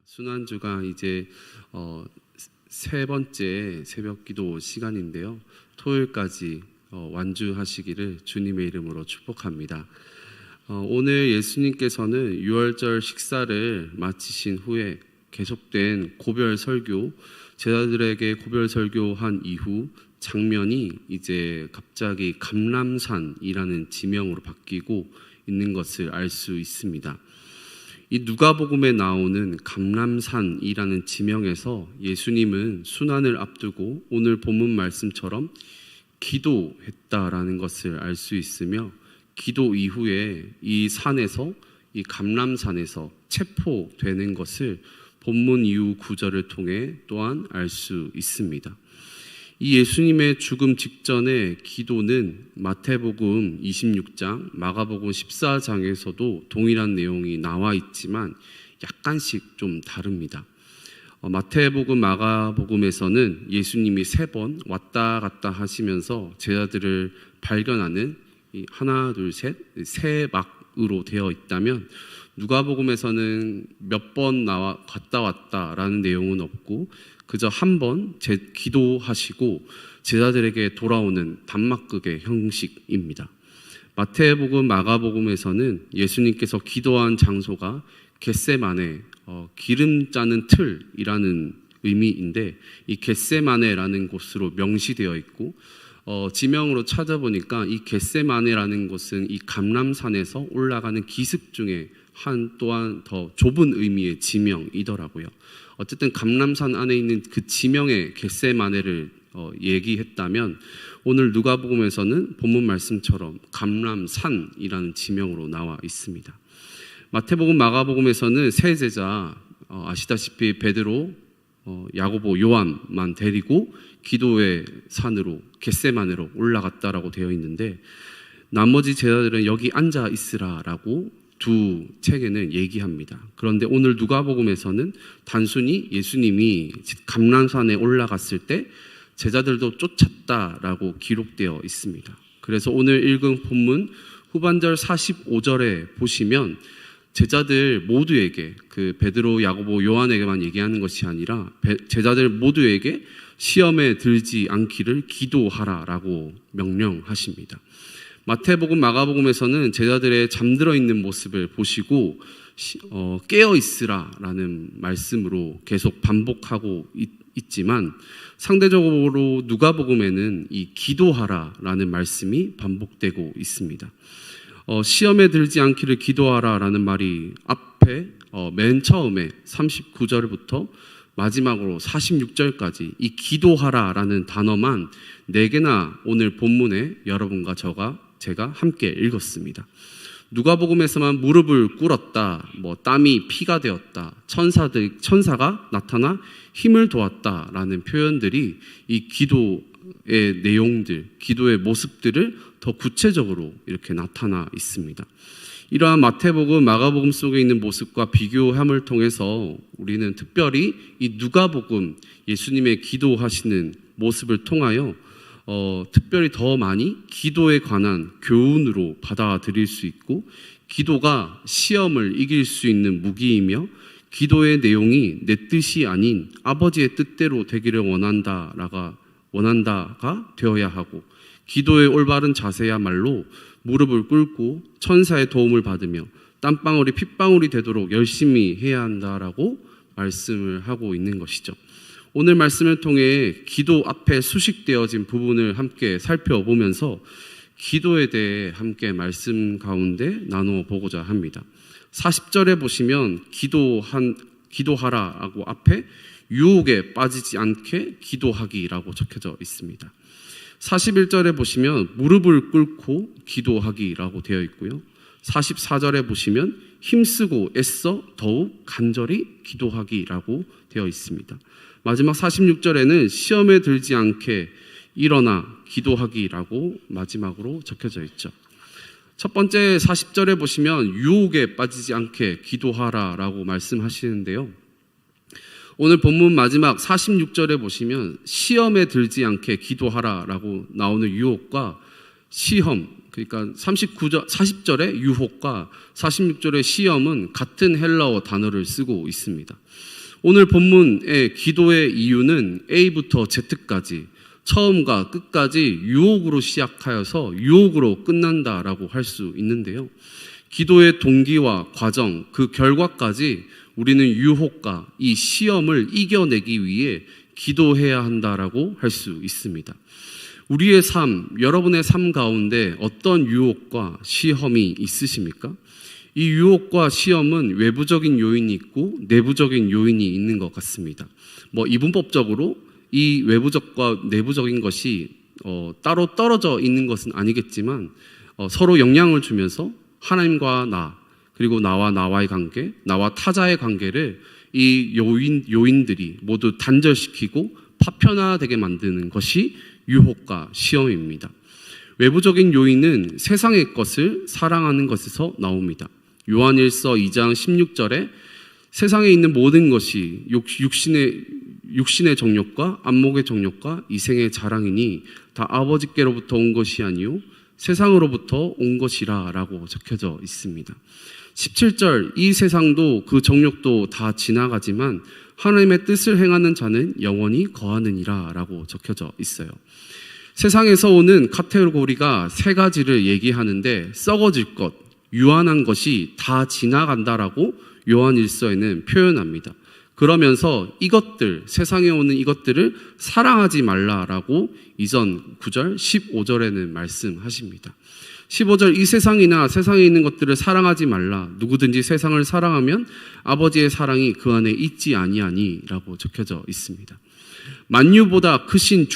순환주가 이제 세 번째 새벽기도 시간인데요. 토요일까지 완주하시기를 주님의 이름으로 축복합니다. 오늘 예수님께서는 유월절 식사를 마치신 후에 계속된 고별 설교, 제자들에게 고별 설교한 이후 장면이 이제 갑자기 감람산이라는 지명으로 바뀌고 있는 것을 알 수 있습니다. 이 누가복음에 나오는 감람산이라는 지명에서 예수님은 순환을 앞두고 오늘 본문 말씀처럼 기도했다라는 것을 알 수 있으며, 기도 이후에 이 산에서, 이 감람산에서 체포되는 것을 본문 이후 구절을 통해 또한 알 수 있습니다. 이 예수님의 죽음 직전의 기도는 마태복음 26장, 마가복음 14장에서도 동일한 내용이 나와 있지만 약간씩 좀 다릅니다. 마태복음, 마가복음에서는 예수님이 3번 왔다 갔다 하시면서 제자들을 발견하는 하나, 둘, 셋, 세 막으로 되어 있다면, 누가복음에서는 몇 번 갔다 왔다라는 내용은 없고 그저 한 번 기도하시고 제자들에게 돌아오는 단막극의 형식입니다. 마태복음, 마가복음에서는 예수님께서 기도한 장소가 겟세마네, 기름 짜는 틀이라는 의미인데, 이 겟세마네라는 곳으로 명시되어 있고, 지명으로 찾아보니까 이 겟세마네라는 곳은 이 감람산에서 올라가는 기슭 중에 또한 더 좁은 의미의 지명이더라고요. 어쨌든 감람산 안에 있는 그 지명의 겟세마네를 얘기했다면, 오늘 누가복음에서는 본문 말씀처럼 감람산이라는 지명으로 나와 있습니다. 마태복음, 마가복음에서는 세 제자, 아시다시피 베드로, 야고보, 요한만 데리고 기도의 산으로 겟세마네로 올라갔다라고 되어 있는데, 나머지 제자들은 여기 앉아 있으라라고 두 책에는 얘기합니다. 그런데 오늘 누가복음에서는 단순히 예수님이 감람산에 올라갔을 때 제자들도 쫓았다라고 기록되어 있습니다. 그래서 오늘 읽은 본문 후반절 45절에 보시면 제자들 모두에게, 그 베드로, 야고보, 요한에게만 얘기하는 것이 아니라 제자들 모두에게 시험에 들지 않기를 기도하라라고 명령하십니다. 마태복음, 마가복음에서는 제자들의 잠들어 있는 모습을 보시고 깨어 있으라라는 말씀으로 계속 반복하고 있지만, 상대적으로 누가복음에는 이 기도하라라는 말씀이 반복되고 있습니다. 시험에 들지 않기를 기도하라라는 말이 앞에 맨 처음에 39절부터 마지막으로 46절까지 이 기도하라라는 단어만 4개나 오늘 본문에 여러분과 제가 함께 읽었습니다. 누가복음에서만 무릎을 꿇었다, 땀이 피가 되었다, 천사가 나타나 힘을 도왔다라는 표현들이 이 기도의 내용들, 기도의 모습들을 더 구체적으로 이렇게 나타나 있습니다. 이러한 마태복음, 마가복음 속에 있는 모습과 비교함을 통해서 우리는 특별히 이 누가복음, 예수님의 기도하시는 모습을 통하여 특별히 더 많이 기도에 관한 교훈으로 받아들일 수 있고, 기도가 시험을 이길 수 있는 무기이며, 기도의 내용이 내 뜻이 아닌 아버지의 뜻대로 되기를 원한다가 되어야 하고, 기도의 올바른 자세야말로 무릎을 꿇고 천사의 도움을 받으며 땀방울이 핏방울이 되도록 열심히 해야 한다라고 말씀을 하고 있는 것이죠. 오늘 말씀을 통해 기도 앞에 수식되어진 부분을 함께 살펴보면서 기도에 대해 함께 말씀 가운데 나누어 보고자 합니다. 40절에 보시면 기도하라라고 앞에 유혹에 빠지지 않게 기도하기라고 적혀져 있습니다. 41절에 보시면 무릎을 꿇고 기도하기라고 되어 있고요. 44절에 보시면 힘쓰고 애써 더욱 간절히 기도하기라고 되어 있습니다. 마지막 46절에는 시험에 들지 않게 일어나 기도하기라고 마지막으로 적혀져 있죠. 첫 번째 40절에 보시면 유혹에 빠지지 않게 기도하라라고 말씀하시는데요. 오늘 본문 마지막 46절에 보시면 시험에 들지 않게 기도하라라고 나오는 유혹과 시험, 그러니까 40절의 유혹과 46절의 시험은 같은 헬라어 단어를 쓰고 있습니다. 오늘 본문의 기도의 이유는 A부터 Z까지 처음과 끝까지 유혹으로 시작하여서 유혹으로 끝난다라고 할 수 있는데요. 기도의 동기와 과정, 그 결과까지 우리는 유혹과 이 시험을 이겨내기 위해 기도해야 한다라고 할 수 있습니다. 우리의 삶, 여러분의 삶 가운데 어떤 유혹과 시험이 있으십니까? 이 유혹과 시험은 외부적인 요인이 있고 내부적인 요인이 있는 것 같습니다. 이분법적으로 이 외부적과 내부적인 것이 따로 떨어져 있는 것은 아니겠지만 서로 영향을 주면서 하나님과 나, 그리고 나와의 관계, 나와 타자의 관계를 이 요인들이 모두 단절시키고 파편화되게 만드는 것이 유혹과 시험입니다. 외부적인 요인은 세상의 것을 사랑하는 것에서 나옵니다. 요한일서 2장 16절에 세상에 있는 모든 것이 육신의 정욕과 안목의 정욕과 이생의 자랑이니 다 아버지께로부터 온 것이 아니요 세상으로부터 온 것이라 라고 적혀져 있습니다. 17절 이 세상도 그 정욕도 다 지나가지만 하나님의 뜻을 행하는 자는 영원히 거하느니라 라고 적혀져 있어요. 세상에서 오는 카테고리가 세 가지를 얘기하는데 썩어질 것, 유한한 것이 다 지나간다라고 요한일서에는 표현합니다. 그러면서 이것들, 세상에 오는 이것들을 사랑하지 말라라고 이전 9절, 15절에는 말씀하십니다. 15절 이 세상이나 세상에 있는 것들을 사랑하지 말라. 누구든지 세상을 사랑하면 아버지의 사랑이 그 안에 있지 아니하니라고 적혀져 있습니다. 만유보다 크신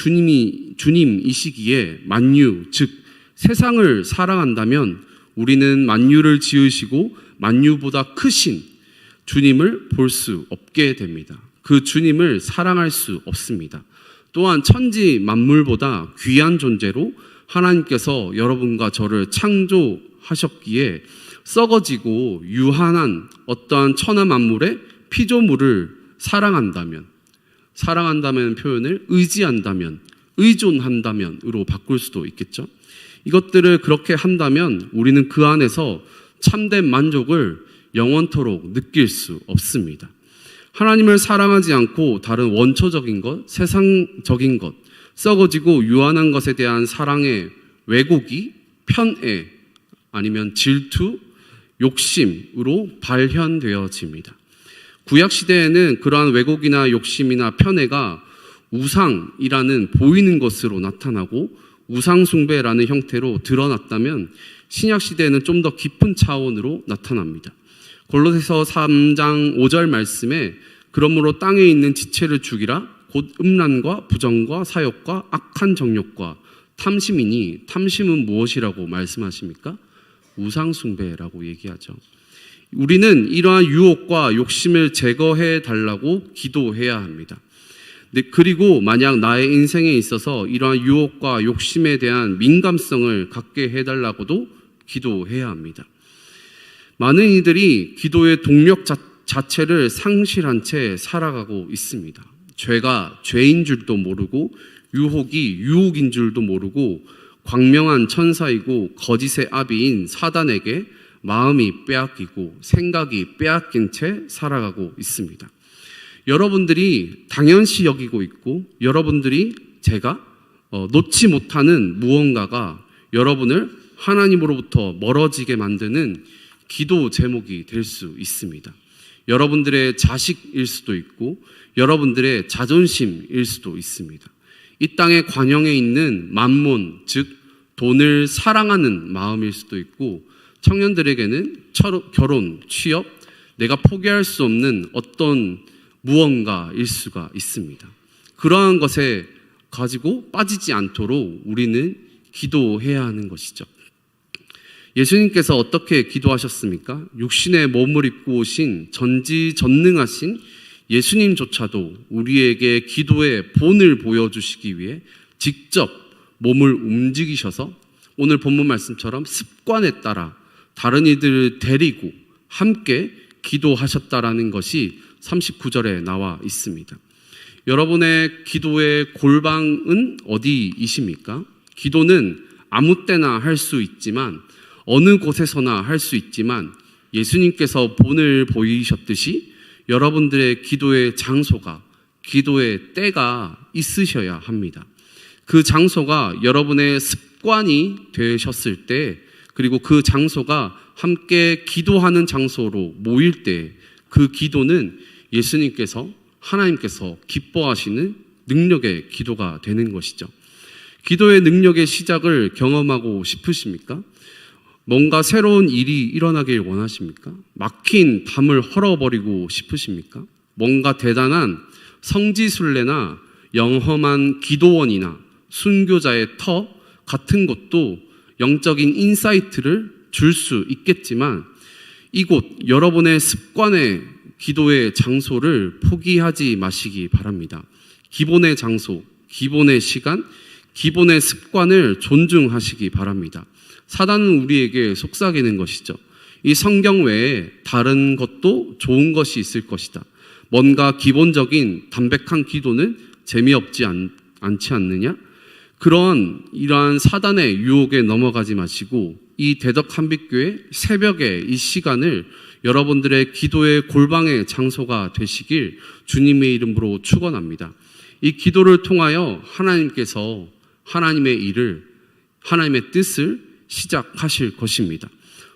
주님이시기에 만유, 즉 세상을 사랑한다면 우리는 만유를 지으시고 만유보다 크신 주님을 볼 수 없게 됩니다. 그 주님을 사랑할 수 없습니다. 또한 천지 만물보다 귀한 존재로 하나님께서 여러분과 저를 창조하셨기에 썩어지고 유한한 어떠한 천하 만물의 피조물을 사랑한다면 표현을 의지한다면, 의존한다면으로 바꿀 수도 있겠죠. 이것들을 그렇게 한다면 우리는 그 안에서 참된 만족을 영원토록 느낄 수 없습니다. 하나님을 사랑하지 않고 다른 원초적인 것, 세상적인 것, 썩어지고 유한한 것에 대한 사랑의 왜곡이 편애 아니면 질투, 욕심으로 발현되어집니다. 구약시대에는 그러한 왜곡이나 욕심이나 편애가 우상이라는 보이는 것으로 나타나고 우상숭배라는 형태로 드러났다면 신약시대에는 좀 더 깊은 차원으로 나타납니다. 골로새서 3장 5절 말씀에 그러므로 땅에 있는 지체를 죽이라 곧 음란과 부정과 사욕과 악한 정욕과 탐심이니 탐심은 무엇이라고 말씀하십니까? 우상숭배라고 얘기하죠. 우리는 이러한 유혹과 욕심을 제거해 달라고 기도해야 합니다. 그리고 만약 나의 인생에 있어서 이러한 유혹과 욕심에 대한 민감성을 갖게 해달라고도 기도해야 합니다. 많은 이들이 기도의 동력 자체를 상실한 채 살아가고 있습니다. 죄가 죄인 줄도 모르고 유혹이 유혹인 줄도 모르고 광명한 천사이고 거짓의 아비인 사단에게 마음이 빼앗기고 생각이 빼앗긴 채 살아가고 있습니다. 여러분들이 당연시 여기고 있고 여러분들이 제가 놓지 못하는 무언가가 여러분을 하나님으로부터 멀어지게 만드는 기도 제목이 될 수 있습니다. 여러분들의 자식일 수도 있고 여러분들의 자존심일 수도 있습니다. 이 땅의 관영에 있는 만몬, 즉 돈을 사랑하는 마음일 수도 있고 청년들에게는 결혼, 취업, 내가 포기할 수 없는 어떤 무언가일 수가 있습니다. 그러한 것에 가지고 빠지지 않도록 우리는 기도해야 하는 것이죠. 예수님께서 어떻게 기도하셨습니까? 육신의 몸을 입고 오신 전지전능하신 예수님조차도 우리에게 기도의 본을 보여주시기 위해 직접 몸을 움직이셔서 오늘 본문 말씀처럼 습관에 따라 다른 이들을 데리고 함께 기도하셨다라는 것이 39절에 나와 있습니다. 여러분의 기도의 골방은 어디이십니까? 기도는 아무 때나 할 수 있지만 어느 곳에서나 할 수 있지만 예수님께서 본을 보이셨듯이 여러분들의 기도의 장소가 기도의 때가 있으셔야 합니다. 그 장소가 여러분의 습관이 되셨을 때 그리고 그 장소가 함께 기도하는 장소로 모일 때 그 기도는 예수님께서 하나님께서 기뻐하시는 능력의 기도가 되는 것이죠. 기도의 능력의 시작을 경험하고 싶으십니까? 뭔가 새로운 일이 일어나길 원하십니까? 막힌 담을 헐어버리고 싶으십니까? 뭔가 대단한 성지순례나 영험한 기도원이나 순교자의 터 같은 것도 영적인 인사이트를 줄 수 있겠지만 이곳 여러분의 습관의 기도의 장소를 포기하지 마시기 바랍니다. 기본의 장소, 기본의 시간, 기본의 습관을 존중하시기 바랍니다. 사단은 우리에게 속삭이는 것이죠. 이 성경 외에 다른 것도 좋은 것이 있을 것이다. 뭔가 기본적인 담백한 기도는 재미없지 않지 않느냐? 이러한 사단의 유혹에 넘어가지 마시고 이 대덕한빛교회 새벽에 이 시간을 여러분들의 기도의 골방의 장소가 되시길 주님의 이름으로 축원합니다. 이 기도를 통하여 하나님께서 하나님의 일을, 하나님의 뜻을 시작하실 것입니다.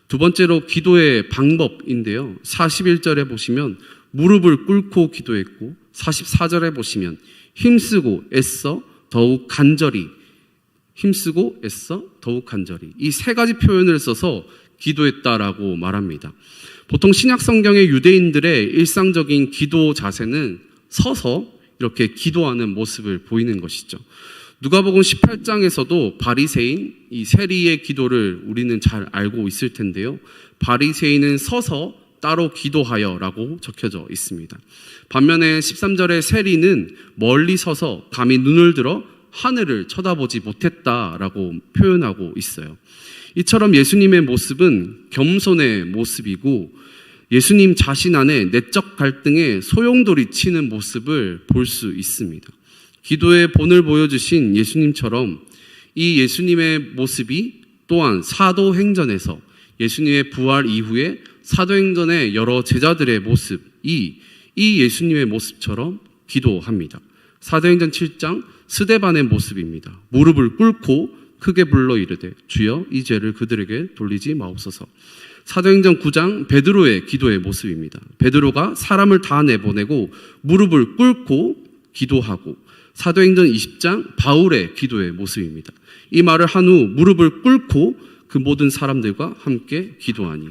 두 번째로 기도의 방법인데요. 41절에 보시면 무릎을 꿇고 기도했고 44절에 보시면 힘쓰고 애써 더욱 간절히 이 세 가지 표현을 써서 기도했다라고 말합니다. 보통 신약 성경의 유대인들의 일상적인 기도 자세는 서서 이렇게 기도하는 모습을 보이는 것이죠. 누가복음 18장에서도 바리새인 이 세리의 기도를 우리는 잘 알고 있을 텐데요. 바리새인은 서서 따로 기도하여라고 적혀져 있습니다. 반면에 13절의 세리는 멀리 서서 감히 눈을 들어 하늘을 쳐다보지 못했다라고 표현하고 있어요. 이처럼 예수님의 모습은 겸손의 모습이고 예수님 자신 안에 내적 갈등에 소용돌이 치는 모습을 볼 수 있습니다. 기도의 본을 보여주신 예수님처럼 이 예수님의 모습이 또한 사도행전에서 예수님의 부활 이후에 사도행전의 여러 제자들의 모습이 이 예수님의 모습처럼 기도합니다. 사도행전 7장 스데반의 모습입니다. 무릎을 꿇고 크게 불러 이르되 주여 이 죄를 그들에게 돌리지 마옵소서. 사도행전 9장 베드로의 기도의 모습입니다. 베드로가 사람을 다 내보내고 무릎을 꿇고 기도하고 사도행전 20장 바울의 기도의 모습입니다. 이 말을 한 후 무릎을 꿇고 그 모든 사람들과 함께 기도하니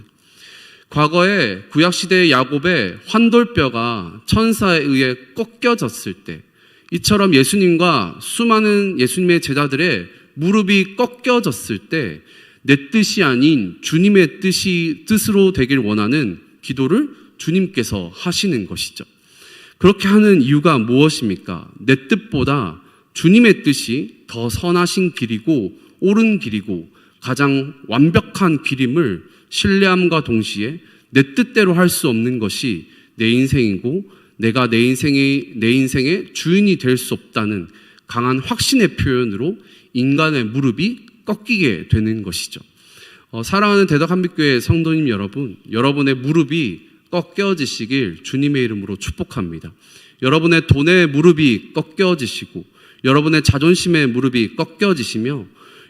과거에 구약시대의 야곱의 환돌뼈가 천사에 의해 꺾여졌을 때 이처럼 예수님과 수많은 예수님의 제자들의 무릎이 꺾여졌을 때 내 뜻이 아닌 주님의 뜻으로 되길 원하는 기도를 주님께서 하시는 것이죠. 그렇게 하는 이유가 무엇입니까? 내 뜻보다 주님의 뜻이 더 선하신 길이고 옳은 길이고 가장 완벽한 길임을 신뢰함과 동시에 내 뜻대로 할 수 없는 것이 내 인생이고 내가 내 인생의 주인이 될 수 없다는 강한 확신의 표현으로 인간의 무릎이 꺾이게 되는 것이죠. 사랑하는 대덕한빛교회 성도님 여러분, 여러분의 무릎이 꺾여지시길 주님의 이름으로 축복합니다. 여러분의 돈의 무릎이 꺾여지시고 여러분의 자존심의 무릎이 꺾여지시며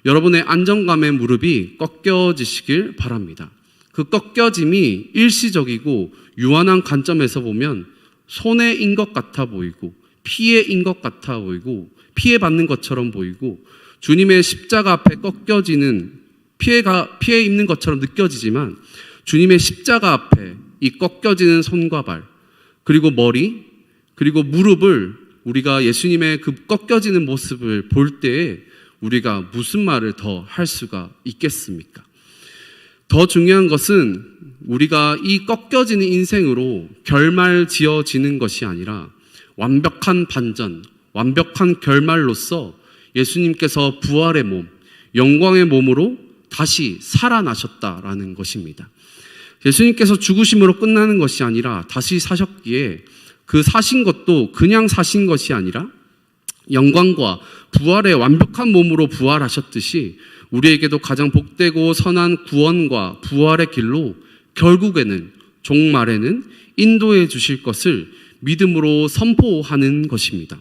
여러분의 안정감의 무릎이 꺾여지시길 바랍니다. 그 꺾여짐이 일시적이고 유한한 관점에서 보면 손해인 것 같아 보이고 피해인 것 같아 보이고 피해받는 것처럼 보이고 주님의 십자가 앞에 꺾여지는 피해 입는 것처럼 느껴지지만 주님의 십자가 앞에 이 꺾여지는 손과 발 그리고 머리 그리고 무릎을 우리가 예수님의 그 꺾여지는 모습을 볼 때에 우리가 무슨 말을 더 할 수가 있겠습니까? 더 중요한 것은 우리가 이 꺾여지는 인생으로 결말 지어지는 것이 아니라 완벽한 반전, 완벽한 결말로서 예수님께서 부활의 몸, 영광의 몸으로 다시 살아나셨다라는 것입니다. 예수님께서 죽으심으로 끝나는 것이 아니라 다시 사셨기에 그 사신 것도 그냥 사신 것이 아니라 영광과 부활의 완벽한 몸으로 부활하셨듯이 우리에게도 가장 복되고 선한 구원과 부활의 길로 결국에는 종말에는 인도해 주실 것을 믿음으로 선포하는 것입니다.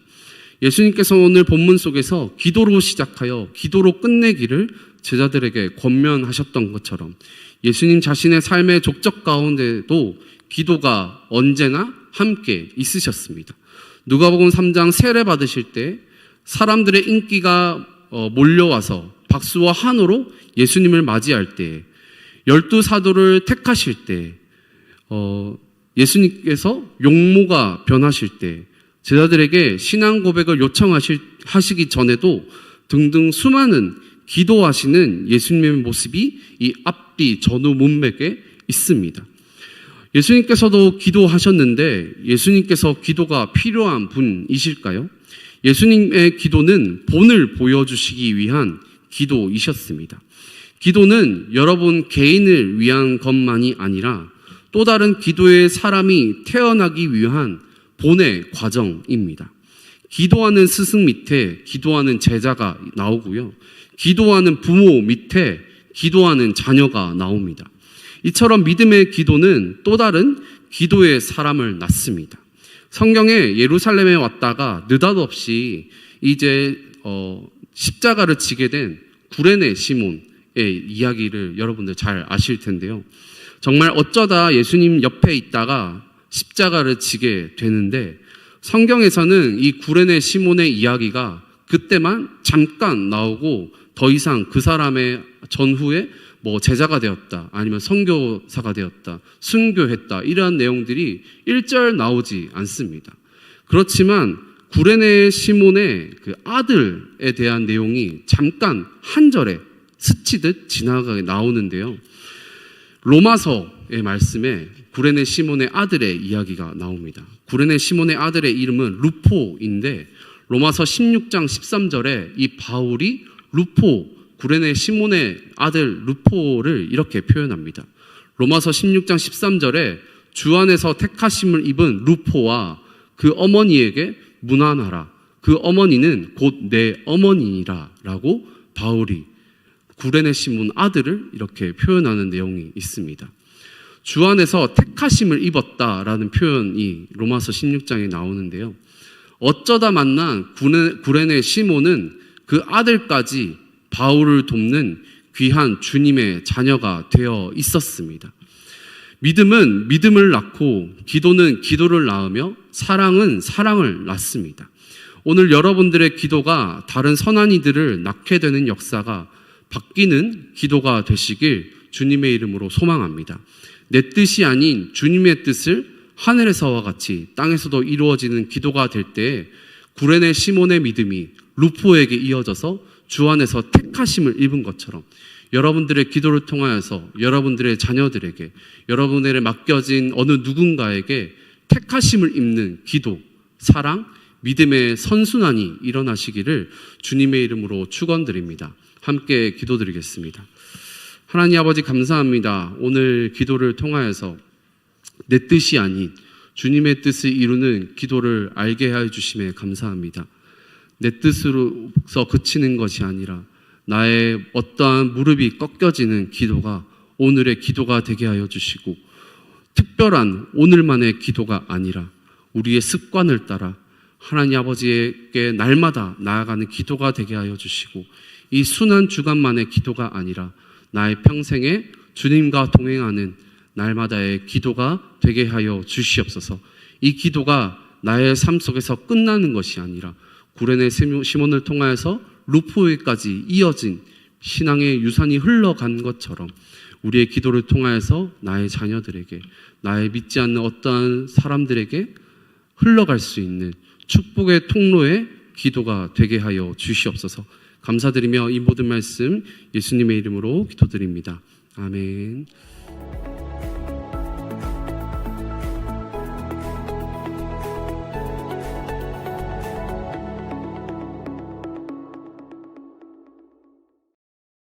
예수님께서 오늘 본문 속에서 기도로 시작하여 기도로 끝내기를 제자들에게 권면하셨던 것처럼 예수님 자신의 삶의 족적 가운데도 기도가 언제나 함께 있으셨습니다. 누가복음 3장 세례 받으실 때 사람들의 인기가 몰려와서 박수와 환호로 예수님을 맞이할 때, 12사도를 택하실 때, 예수님께서 용모가 변하실 때, 제자들에게 신앙 고백을 요청하시기 전에도 등등 수많은 기도하시는 예수님의 모습이 이 앞뒤 전후 문맥에 있습니다. 예수님께서도 기도하셨는데 예수님께서 기도가 필요한 분이실까요? 예수님의 기도는 본을 보여주시기 위한 기도이셨습니다. 기도는 여러분 개인을 위한 것만이 아니라 또 다른 기도의 사람이 태어나기 위한 본의 과정입니다. 기도하는 스승 밑에 기도하는 제자가 나오고요. 기도하는 부모 밑에 기도하는 자녀가 나옵니다. 이처럼 믿음의 기도는 또 다른 기도의 사람을 낳습니다. 성경에 예루살렘에 왔다가 느닷없이 이제 십자가를 지게 된 구레네 시몬의 이야기를 여러분들 잘 아실 텐데요. 정말 어쩌다 예수님 옆에 있다가 십자가를 지게 되는데 성경에서는 이 구레네 시몬의 이야기가 그때만 잠깐 나오고 더 이상 그 사람의 전후에 제자가 되었다, 아니면 선교사가 되었다, 순교했다, 이러한 내용들이 1절 나오지 않습니다. 그렇지만 구레네 시몬의 그 아들에 대한 내용이 잠깐 한 절에 스치듯 지나가게 나오는데요. 로마서의 말씀에 구레네 시몬의 아들의 이야기가 나옵니다. 구레네 시몬의 아들의 이름은 루포인데 로마서 16장 13절에 이 바울이 구레네 시몬의 아들 루포를 이렇게 표현합니다. 로마서 16장 13절에 주 안에서 택하심을 입은 루포와 그 어머니에게 문안하라. 그 어머니는 곧 내 어머니니라 라고 바울이 구레네 시몬 아들을 이렇게 표현하는 내용이 있습니다. 주 안에서 택하심을 입었다라는 표현이 로마서 16장에 나오는데요. 어쩌다 만난 구레네 시몬은 그 아들까지 바울을 돕는 귀한 주님의 자녀가 되어 있었습니다. 믿음은 믿음을 낳고 기도는 기도를 낳으며 사랑은 사랑을 낳습니다. 오늘 여러분들의 기도가 다른 선한 이들을 낳게 되는 역사가 바뀌는 기도가 되시길 주님의 이름으로 소망합니다. 내 뜻이 아닌 주님의 뜻을 하늘에서와 같이 땅에서도 이루어지는 기도가 될 때 구레네 시몬의 믿음이 루포에게 이어져서 주 안에서 택하심을 입은 것처럼 여러분들의 기도를 통하여서 여러분들의 자녀들에게, 여러분들의 맡겨진 어느 누군가에게 택하심을 입는 기도, 사랑, 믿음의 선순환이 일어나시기를 주님의 이름으로 축원드립니다. 함께 기도드리겠습니다. 하나님 아버지 감사합니다. 오늘 기도를 통하여서 내 뜻이 아닌 주님의 뜻을 이루는 기도를 알게 해 주심에 감사합니다. 내 뜻으로서 그치는 것이 아니라 나의 어떠한 무릎이 꺾여지는 기도가 오늘의 기도가 되게 하여 주시고, 특별한 오늘만의 기도가 아니라 우리의 습관을 따라 하나님 아버지에게 날마다 나아가는 기도가 되게 하여 주시고, 이 순한 주간만의 기도가 아니라 나의 평생에 주님과 동행하는 날마다의 기도가 되게 하여 주시옵소서. 이 기도가 나의 삶 속에서 끝나는 것이 아니라 구레네 시몬을 통하여서 루포에까지 이어진 신앙의 유산이 흘러간 것처럼 우리의 기도를 통하여서 나의 자녀들에게, 나의 믿지 않는 어떠한 사람들에게 흘러갈 수 있는 축복의 통로의 기도가 되게 하여 주시옵소서. 감사드리며 이 모든 말씀 예수님의 이름으로 기도드립니다. 아멘.